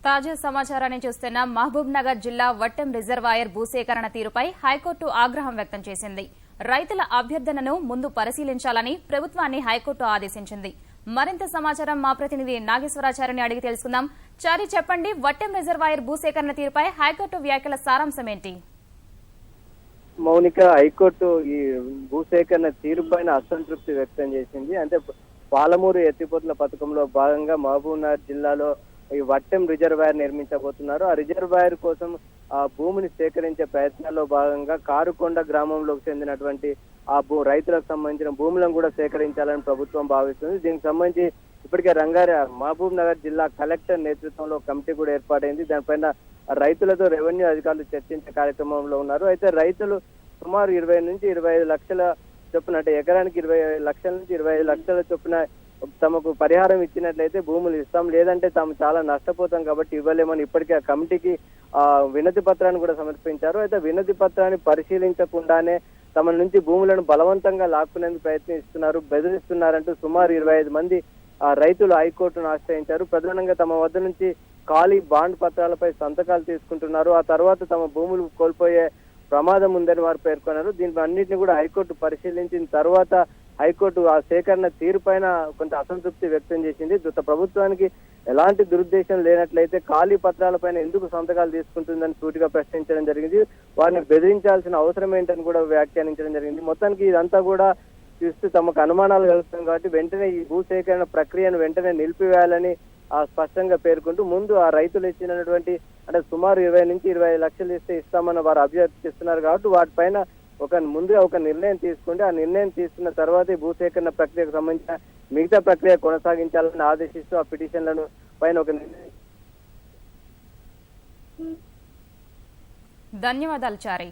తాజా సమాచారాన్ని చూస్తున్న మహబూబ్ నగర్ జిల్లా వట్టెం రిజర్వాయర్ భూసేకరణ తీరుపై హైకోర్టు ఆగ్రహం వ్యక్తం చేసింది. రైతుల అభ్యర్థనను ముందు పరిశీలించాలని ప్రభుత్వాన్ని హైకోర్టు ఆదేశించింది. మరింత సమాచారం మా ప్రతినిధి నాగేశ్వరాచార్యని అడిగి తెలుసుకుందాం. చారి, చెప్పండి, వట్టెం రిజర్వాయర్ భూసేకరణ తీరుపై హైకోర్టు వ్యాఖ్యల సారాంశం ఏంటి? మౌనిక, హైకోర్టు ఈ భూసేకరణ తీరుపైన అసంతృప్తి వ్యక్తం చేసింది. అంటే పాలమూరు ఎత్తిపోతల పథకంలో భాగంగా మహబూబ్ నగర్ జిల్లాలో ఈ వట్టెం రిజర్వాయర్ నిర్మించబోతున్నారు. ఆ రిజర్వాయర్ కోసం ఆ భూమిని సేకరించే ప్రయత్నాల్లో భాగంగా కారుకొండ గ్రామంలోకి చెందినటువంటి ఆ రైతులకు సంబంధించిన భూములను కూడా సేకరించాలని ప్రభుత్వం భావిస్తుంది. దీనికి సంబంధించి ఇప్పటికే మహబూబ్ నగర్ జిల్లా కలెక్టర్ నేతృత్వంలో కమిటీ కూడా ఏర్పాటైంది. దానిపైన రైతులతో రెవెన్యూ అధికారులు చర్చించే కార్యక్రమంలో ఉన్నారు. అయితే రైతులు సుమారు 20 నుంచి 25 లక్షల చొప్పున, అంటే ఎకరానికి 20 లక్షల నుంచి 25 లక్షల చొప్పున తమకు పరిహారం ఇచ్చినట్లయితే భూములు ఇస్తాం, లేదంటే తాము చాలా నష్టపోతాం కాబట్టి ఇవ్వలేమని ఇప్పటికే ఆ కమిటీకి వినతి పత్రాన్ని కూడా సమర్పించారు. అయితే వినతి పత్రాన్ని పరిశీలించకుండానే తమ నుంచి భూములను బలవంతంగా లాక్కునేందుకు ప్రయత్నిస్తున్నారు, బెదిరిస్తున్నారంటూ సుమారు 25 మంది రైతులు హైకోర్టును ఆశ్రయించారు. ప్రధానంగా తమ వద్ద నుంచి ఖాళీ బాండ్ పత్రాలపై సంతకాలు తీసుకుంటున్నారు. ఆ తర్వాత తమ భూములు కోల్పోయే ప్రమాదం ఉందని వారు పేర్కొన్నారు. దీని అన్నింటినీ కూడా హైకోర్టు పరిశీలించిన తర్వాత హైకోర్టు ఆ సేకరణ తీరుపైన కొంత అసంతృప్తి వ్యక్తం చేసింది. ప్రభుత్వానికి ఎలాంటి దురుద్దేశం లేనట్లయితే ఖాళీ పత్రాలపైన ఎందుకు సంతకాలు తీసుకుంటుందని సూటిగా ప్రశ్నించడం జరిగింది. వారిని బెదిరించాల్సిన అవసరం ఏంటని కూడా వ్యాఖ్యానించడం జరిగింది. మొత్తానికి ఇదంతా కూడా చూస్తూ తమకు అనుమానాలు కలుగుతుంది కాబట్టి వెంటనే ఈ భూసేకరణ ప్రక్రియను వెంటనే నిలిపివేయాలని స్పష్టంగా పేర్కొంటూ ముందు ఆ రైతులు ఇచ్చినటువంటి, అంటే సుమారు 20 నుంచి 25 లక్షలు ఇస్తామని వారు అభ్యర్థిస్తున్నారు కాబట్టి వాటిపైన ముందుగా ఒక నిర్ణయం తీసుకుంటే ఆ నిర్ణయం తీసుకున్న తర్వాత ఈ భూసేకరణ ప్రక్రియకు సంబంధించిన మిగతా ప్రక్రియ కొనసాగించాలని ఆదేశిస్తూ ఆ పిటిషన్లను పైన ఒక నిర్ణయం. ధన్యవాదాలు చారి.